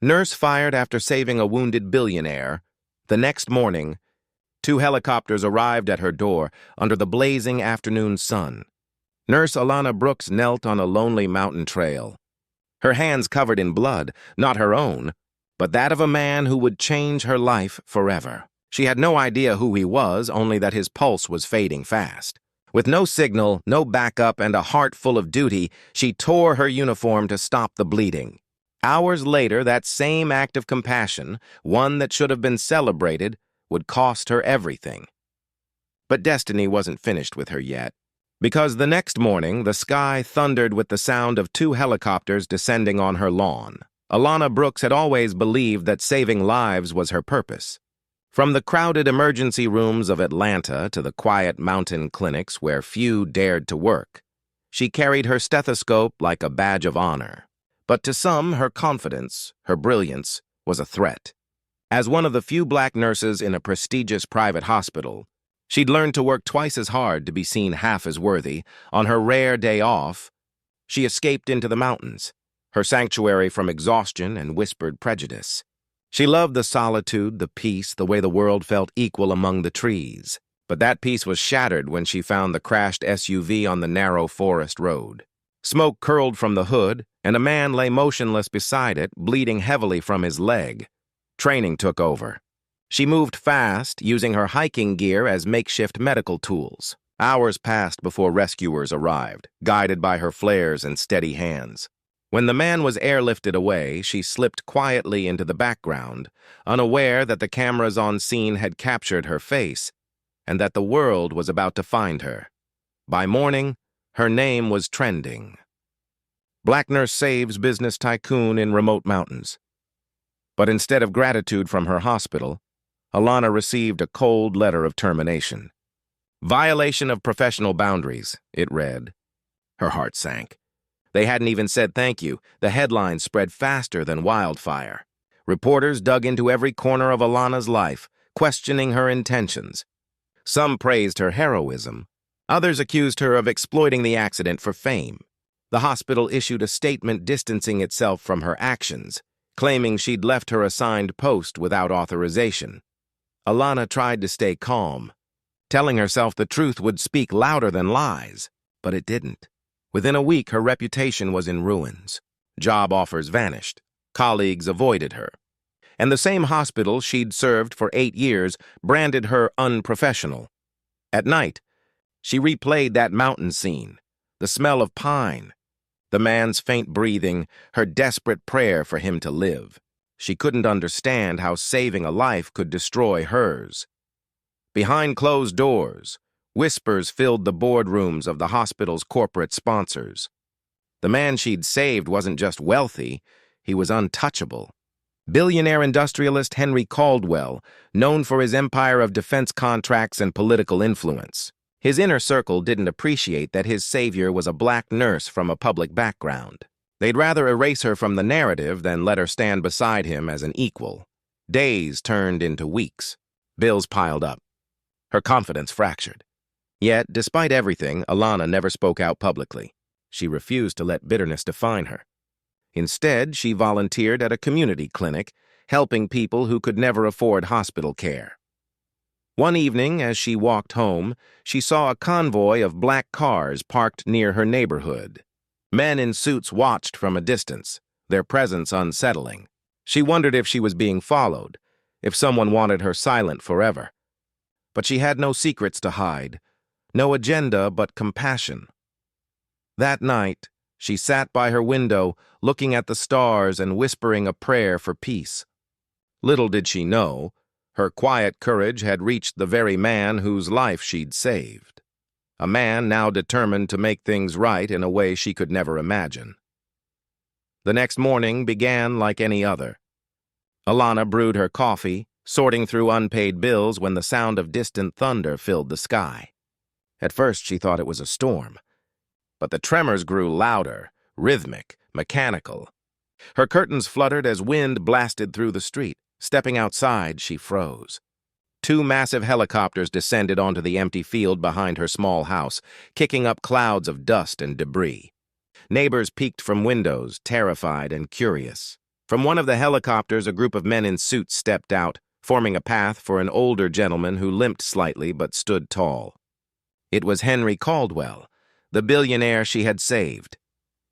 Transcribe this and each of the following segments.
Nurse fired after saving a wounded billionaire. The next morning, 2 helicopters arrived at her door under the blazing afternoon sun. Nurse Alana Brooks knelt on a lonely mountain trail. Her hands covered in blood, not her own, but that of a man who would change her life forever. She had no idea who he was, only that his pulse was fading fast. With no signal, no backup, and a heart full of duty, she tore her uniform to stop the bleeding. Hours later, that same act of compassion, one that should have been celebrated, would cost her everything. But destiny wasn't finished with her yet, because the next morning the sky thundered with the sound of 2 helicopters descending on her lawn. Alana Brooks had always believed that saving lives was her purpose. From the crowded emergency rooms of Atlanta to the quiet mountain clinics where few dared to work, she carried her stethoscope like a badge of honor. But to some, her confidence, her brilliance, was a threat. As one of the few black nurses in a prestigious private hospital, she'd learned to work twice as hard to be seen half as worthy. On her rare day off, she escaped into the mountains, her sanctuary from exhaustion and whispered prejudice. She loved the solitude, the peace, the way the world felt equal among the trees. But that peace was shattered when she found the crashed SUV on the narrow forest road. Smoke curled from the hood, and a man lay motionless beside it, bleeding heavily from his leg. Training took over. She moved fast, using her hiking gear as makeshift medical tools. Hours passed before rescuers arrived, guided by her flares and steady hands. When the man was airlifted away, she slipped quietly into the background, unaware that the cameras on scene had captured her face, and that the world was about to find her. By morning, her name was trending. Black nurse saves business tycoon in remote mountains. But instead of gratitude from her hospital, Alana received a cold letter of termination. Violation of professional boundaries, it read. Her heart sank. They hadn't even said thank you. The headlines spread faster than wildfire. Reporters dug into every corner of Alana's life, questioning her intentions. Some praised her heroism. Others accused her of exploiting the accident for fame. The hospital issued a statement distancing itself from her actions, claiming she'd left her assigned post without authorization. Alana tried to stay calm, telling herself the truth would speak louder than lies, but it didn't. Within a week, her reputation was in ruins. Job offers vanished. Colleagues avoided her. And the same hospital she'd served for 8 years branded her unprofessional. At night, she replayed that mountain scene, the smell of pine, the man's faint breathing, her desperate prayer for him to live. She couldn't understand how saving a life could destroy hers. Behind closed doors, whispers filled the boardrooms of the hospital's corporate sponsors. The man she'd saved wasn't just wealthy, he was untouchable. Billionaire industrialist Henry Caldwell, known for his empire of defense contracts and political influence. His inner circle didn't appreciate that his savior was a black nurse from a public background. They'd rather erase her from the narrative than let her stand beside him as an equal. Days turned into weeks. Bills piled up. Her confidence fractured. Yet, despite everything, Alana never spoke out publicly. She refused to let bitterness define her. Instead, she volunteered at a community clinic, helping people who could never afford hospital care. One evening, as she walked home, she saw a convoy of black cars parked near her neighborhood. Men in suits watched from a distance, their presence unsettling. She wondered if she was being followed, if someone wanted her silent forever. But she had no secrets to hide, no agenda but compassion. That night, she sat by her window, looking at the stars and whispering a prayer for peace. Little did she know, her quiet courage had reached the very man whose life she'd saved. A man now determined to make things right in a way she could never imagine. The next morning began like any other. Alana brewed her coffee, sorting through unpaid bills when the sound of distant thunder filled the sky. At first she thought it was a storm, but the tremors grew louder, rhythmic, mechanical. Her curtains fluttered as wind blasted through the street. Stepping outside, she froze. 2 massive helicopters descended onto the empty field behind her small house, kicking up clouds of dust and debris. Neighbors peeked from windows, terrified and curious. From one of the helicopters, a group of men in suits stepped out, forming a path for an older gentleman who limped slightly but stood tall. It was Henry Caldwell, the billionaire she had saved.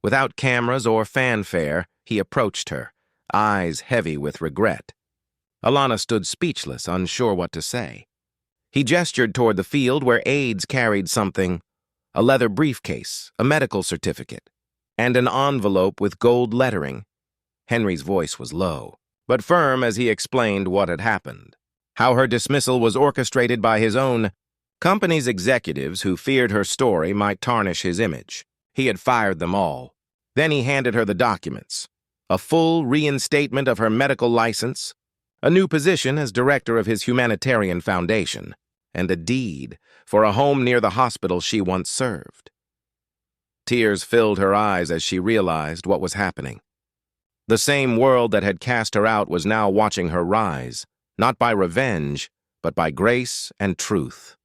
Without cameras or fanfare, he approached her, eyes heavy with regret. Alana stood speechless, unsure what to say. He gestured toward the field where aides carried something, a leather briefcase, a medical certificate, and an envelope with gold lettering. Henry's voice was low, but firm as he explained what had happened. How her dismissal was orchestrated by his own company's executives who feared her story might tarnish his image. He had fired them all. Then he handed her the documents, a full reinstatement of her medical license, a new position as director of his humanitarian foundation, and a deed for a home near the hospital she once served. Tears filled her eyes as she realized what was happening. The same world that had cast her out was now watching her rise, not by revenge, but by grace and truth.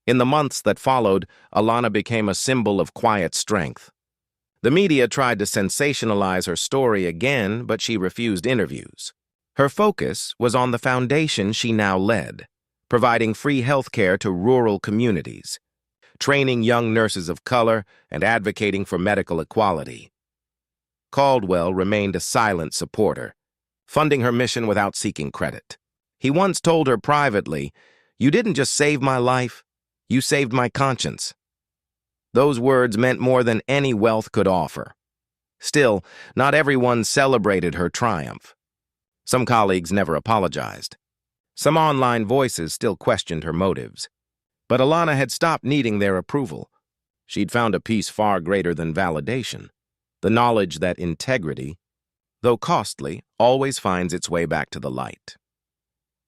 In the months that followed, Alana became a symbol of quiet strength. The media tried to sensationalize her story again, but she refused interviews. Her focus was on the foundation she now led, providing free health care to rural communities, training young nurses of color, and advocating for medical equality. Caldwell remained a silent supporter, funding her mission without seeking credit. He once told her privately, "You didn't just save my life, you saved my conscience." Those words meant more than any wealth could offer. Still, not everyone celebrated her triumph. Some colleagues never apologized. Some online voices still questioned her motives. But Alana had stopped needing their approval. She'd found a peace far greater than validation, the knowledge that integrity, though costly, always finds its way back to the light.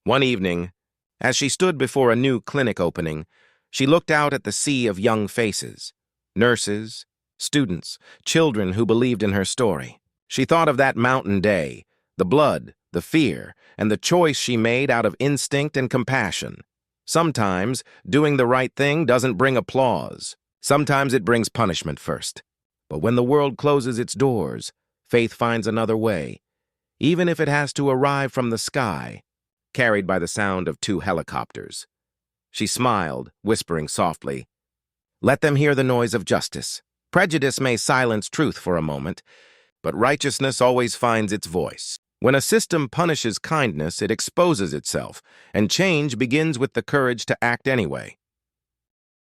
One evening, as she stood before a new clinic opening, she looked out at the sea of young faces, nurses, students, children who believed in her story. She thought of that mountain day, the blood, the fear, and the choice she made out of instinct and compassion. Sometimes, doing the right thing doesn't bring applause. Sometimes it brings punishment first. But when the world closes its doors, faith finds another way, even if it has to arrive from the sky, carried by the sound of 2 helicopters. She smiled, whispering softly, "Let them hear the noise of justice. Prejudice may silence truth for a moment, but righteousness always finds its voice. When a system punishes kindness, it exposes itself, and change begins with the courage to act anyway."